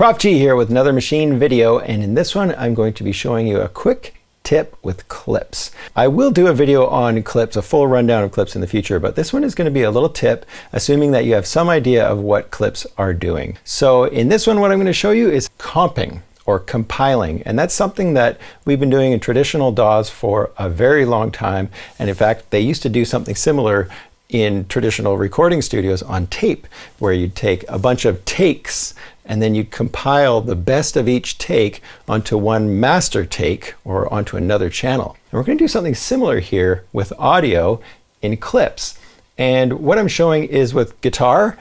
Prof G here with another Maschine video, and in this one I'm going to be showing you a quick tip with clips. I will do a video on clips, a full rundown of clips in the future, but this one is going to be a little tip, assuming that you have some idea of what clips are doing. So in this one, what I'm going to show you is comping or compiling, and that's something that we've been doing in traditional DAWs for a very long time. And in fact, they used to do something similar in traditional recording studios on tape, where you'd take a bunch of takes and then you'd compile the best of each take onto one master take or onto another channel. And we're going to do something similar here with audio in clips. And what I'm showing is with guitar,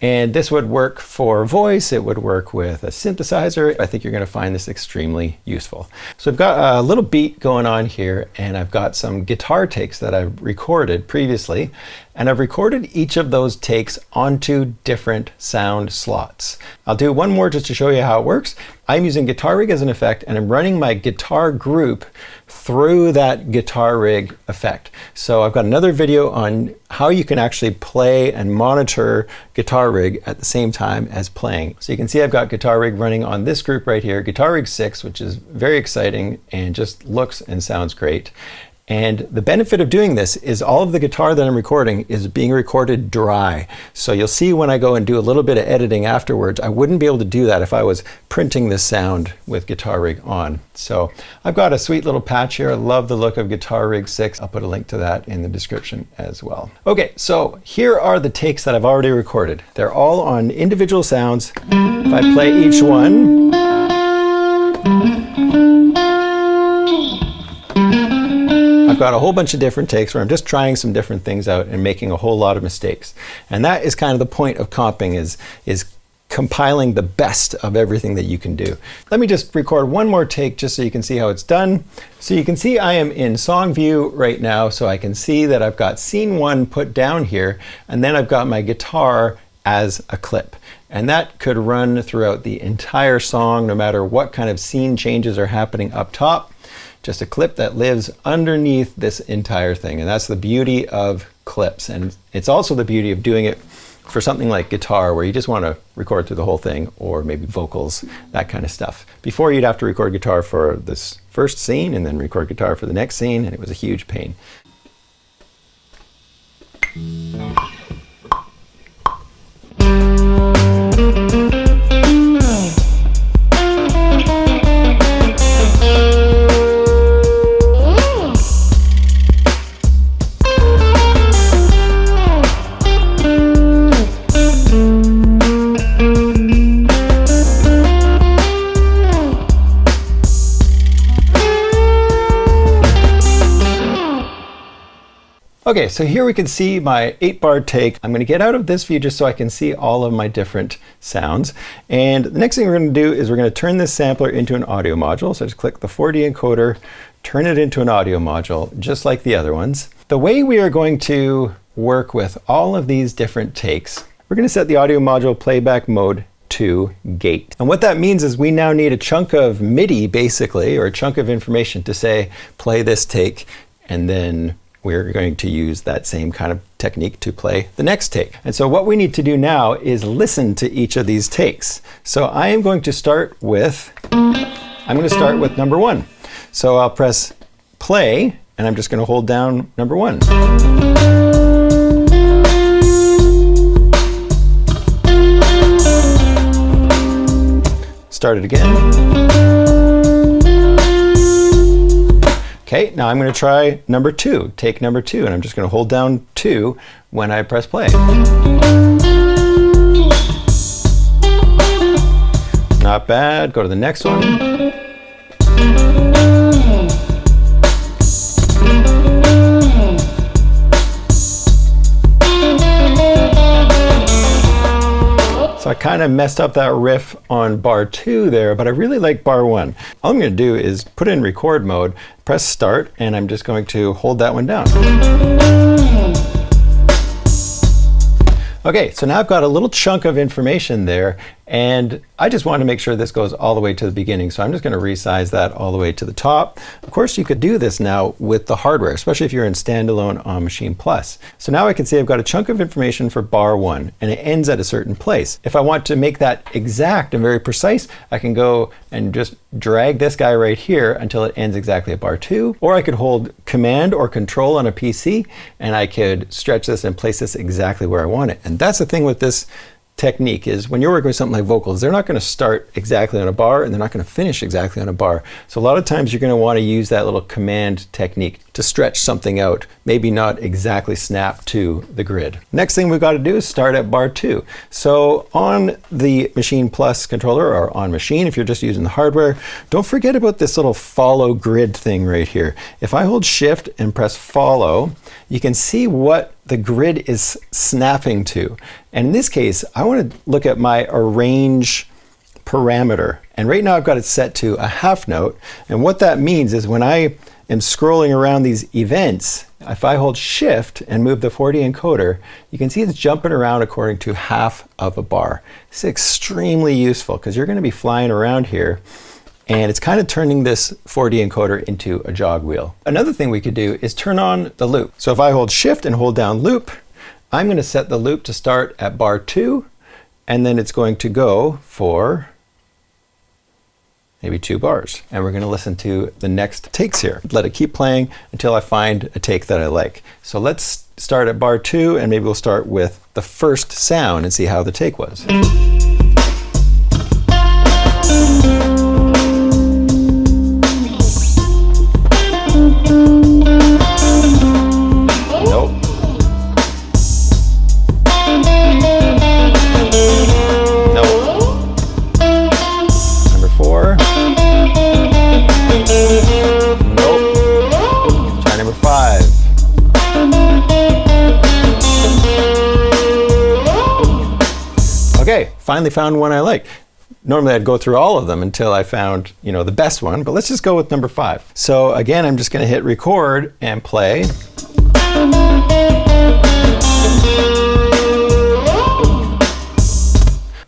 and this would work for voice, it would work with a synthesizer. I think you're going to find this extremely useful. So I've got a little beat going on here, and I've got some guitar takes that I've recorded previously, and I've recorded each of those takes onto different sound slots. I'll do one more just to show you how it works. I'm using Guitar Rig as an effect, and I'm running my guitar group through that Guitar Rig effect. So I've got another video on how you can actually play and monitor Guitar Rig at the same time as playing. So you can see I've got Guitar Rig running on this group right here, Guitar Rig 6, which is very exciting and just looks and sounds great. And the benefit of doing this is all of the guitar that I'm recording is being recorded dry. So you'll see when I go and do a little bit of editing afterwards, I wouldn't be able to do that if I was printing this sound with Guitar Rig on. So I've got a sweet little patch here. I love the look of Guitar Rig 6. I'll put a link to that in the description as well. Okay, so here are the takes that I've already recorded. They're all on individual sounds. If I play each one, I've got a whole bunch of different takes where I'm just trying some different things out and making a whole lot of mistakes. And that is kind of the point of comping, is compiling the best of everything that you can do. Let me just record one more take just so you can see how it's done. So you can see I am in song view right now, so I can see that I've got scene 1 put down here, and then I've got my guitar as a clip. And that could run throughout the entire song, no matter what kind of scene changes are happening up top. Just a clip that lives underneath this entire thing. And that's the beauty of clips. And it's also the beauty of doing it for something like guitar, where you just want to record through the whole thing, or maybe vocals, that kind of stuff. Before, you'd have to record guitar for this first scene and then record guitar for the next scene, and it was a huge pain. Okay, so here we can see my 8-bar take. I'm going to get out of this view just so I can see all of my different sounds. And the next thing we're going to do is we're going to turn this sampler into an audio module. So just click the 4D encoder, turn it into an audio module, just like the other ones. The way we are going to work with all of these different takes, we're going to set the audio module playback mode to gate. And what that means is we now need a chunk of MIDI, basically, or a chunk of information to say, play this take, and then we're going to use that same kind of technique to play the next take. And so what we need to do now is listen to each of these takes. So I am going to start with, number 1. So I'll press play, and I'm just going to hold down number 1. Start it again. Okay, now I'm going to try number 2, take number 2, and I'm just going to hold down 2 when I press play. Not bad. Go to the next one. So I kind of messed up that riff on bar 2 there, but I really like bar 1. All I'm going to do is put it in record mode, press start, and I'm just going to hold that one down. Okay, so now I've got a little chunk of information there, And I just want to make sure this goes all the way to the beginning, so I'm just going to resize that all the way to the top. Of course, you could do this now with the hardware, especially if you're in standalone on Maschine Plus. So now I can see I've got a chunk of information for bar 1, and it ends at a certain place. If I want to make that exact and very precise, I can go and just drag this guy right here until it ends exactly at bar 2, or I could hold Command or Control on a PC, and I could stretch this and place this exactly where I want it. And that's the thing with this technique, is when you're working with something like vocals, they're not going to start exactly on a bar and they're not going to finish exactly on a bar. So a lot of times you're going to want to use that little command technique to stretch something out, maybe not exactly snap to the grid. Next thing we've got to do is start at bar 2. So on the Maschine Plus controller, or on Maschine if you're just using the hardware, don't forget about this little follow grid thing right here. If I hold Shift and press follow, you can see what the grid is snapping to. And in this case, I want to look at my arrange parameter. And right now I've got it set to a half note. And what that means is when I am scrolling around these events, if I hold Shift and move the 4D encoder, you can see it's jumping around according to half of a bar. It's extremely useful because you're going to be flying around here, and it's kind of turning this 4D encoder into a jog wheel. Another thing we could do is turn on the loop. So if I hold Shift and hold down loop, I'm going to set the loop to start at bar 2, and then it's going to go for maybe 2 bars. And we're going to listen to the next takes here. Let it keep playing until I find a take that I like. So let's start at bar 2, and maybe we'll start with the first sound and see how the take was. Okay, finally found one I like. Normally I'd go through all of them until I found, the best one, but let's just go with number 5. So again, I'm just going to hit record and play.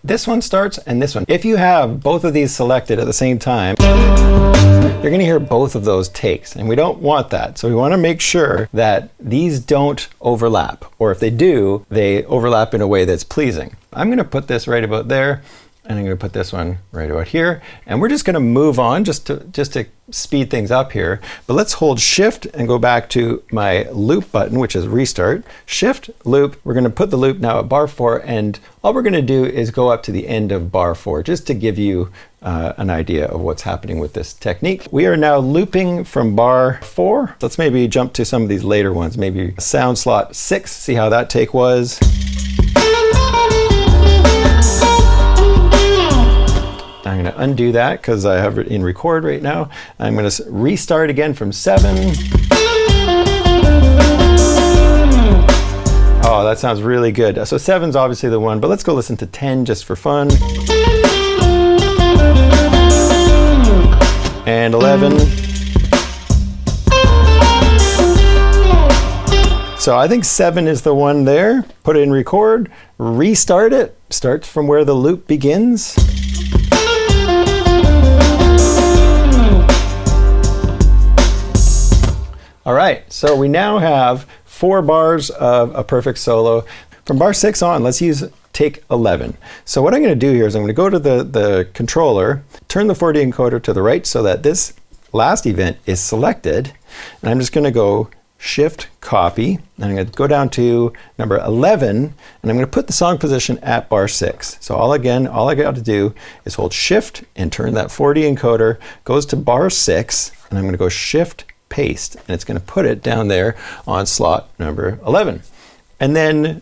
This one starts and this one. If you have both of these selected at the same time, you're going to hear both of those takes, and we don't want that. So we want to make sure that these don't overlap, or if they do, they overlap in a way that's pleasing. I'm going to put this right about there, and I'm going to put this one right about here, and we're just going to move on just to speed things up here. But let's hold Shift and go back to my loop button, which is restart. Shift, loop. We're going to put the loop now at bar 4, and all we're going to do is go up to the end of bar 4, just to give you an idea of what's happening with this technique. We are now looping from bar 4. Let's maybe jump to some of these later ones, maybe sound slot 6, see how that take was. I'm going to undo that because I have it in record right now. I'm going to restart again from 7. Oh, that sounds really good. So 7's obviously the one, but let's go listen to 10 just for fun. And 11. So I think 7 is the one there. Put it in record, restart it. Starts from where the loop begins. All right, so we now have 4 bars of a perfect solo. From bar 6 on, let's use take 11. So what I'm going to do here is I'm going to go to the controller, turn the 4D encoder to the right so that this last event is selected, and I'm just going to go Shift copy, and I'm going to go down to number 11, and I'm going to put the song position at bar 6. So all I got to do is hold Shift and turn that 4D encoder, goes to bar 6, and I'm going to go Shift paste, and it's going to put it down there on slot number 11. And then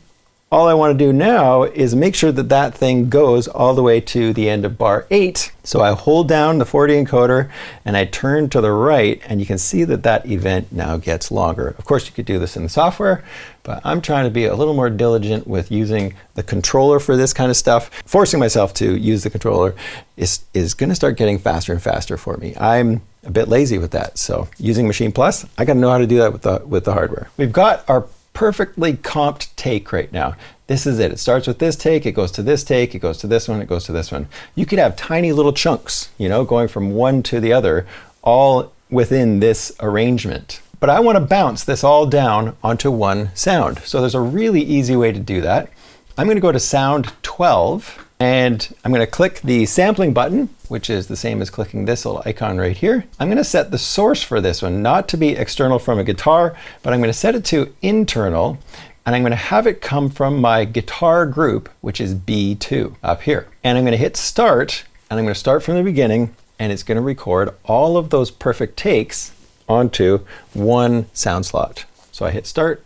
all I want to do now is make sure that that thing goes all the way to the end of bar 8. So I hold down the 4D encoder and I turn to the right, and you can see that that event now gets longer. Of course, you could do this in the software, but I'm trying to be a little more diligent with using the controller for this kind of stuff. Forcing myself to use the controller is going to start getting faster and faster for me. I'm a bit lazy with that. So using Maschine Plus, I got to know how to do that with the hardware. We've got our perfectly comped take right now. This is it. It starts with this take, it goes to this take, it goes to this one, it goes to this one. You could have tiny little chunks, you know, going from one to the other, all within this arrangement. But I want to bounce this all down onto one sound. So there's a really easy way to do that. I'm going to go to sound 12, and I'm going to click the sampling button, which is the same as clicking this little icon right here. I'm going to set the source for this one not to be external from a guitar, but I'm going to set it to internal, and I'm going to have it come from my guitar group, which is B2 up here. And I'm going to hit start, and I'm going to start from the beginning, and it's going to record all of those perfect takes onto one sound slot. So I hit start.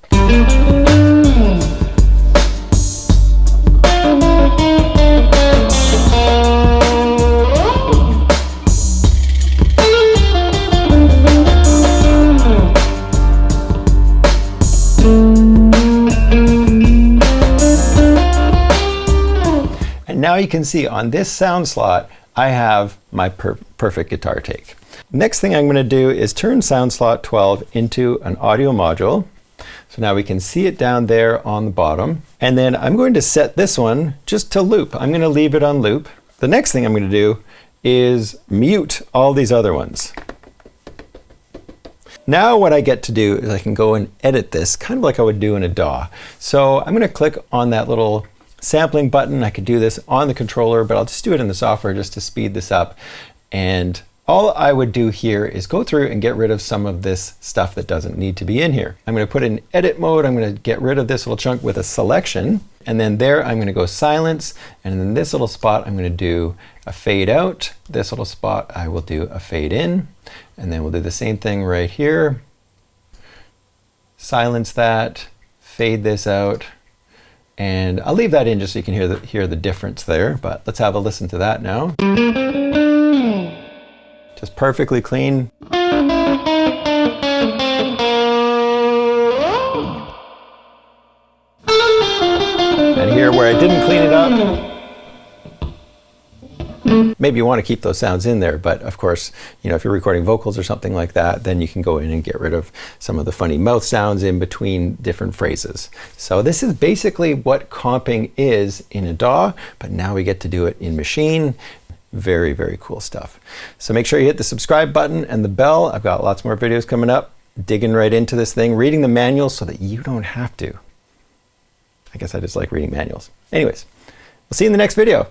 And now you can see on this sound slot, I have my perfect guitar take. Next thing I'm going to do is turn sound slot 12 into an audio module. So now we can see it down there on the bottom. And then I'm going to set this one just to loop. I'm going to leave it on loop. The next thing I'm going to do is mute all these other ones. Now what I get to do is I can go and edit this kind of like I would do in a DAW. So I'm going to click on that little sampling button. I could do this on the controller, but I'll just do it in the software just to speed this up. And all I would do here is go through and get rid of some of this stuff that doesn't need to be in here. I'm going to put it in edit mode. I'm going to get rid of this little chunk with a selection. And then there I'm going to go silence. And in this little spot, I'm going to do a fade out. This little spot, I will do a fade in. And then we'll do the same thing right here. Silence that, fade this out. And I'll leave that in just so you can hear the difference there. But let's have a listen to that now. Just perfectly clean. And here where I didn't clean it up, maybe you want to keep those sounds in there, but of course, you know, if you're recording vocals or something like that, then you can go in and get rid of some of the funny mouth sounds in between different phrases. So this is basically what comping is in a DAW, but now we get to do it in Maschine. Very, very cool stuff. So make sure you hit the subscribe button and the bell. I've got lots more videos coming up, digging right into this thing, reading the manuals so that you don't have to. I guess I just like reading manuals. Anyways, we'll see you in the next video.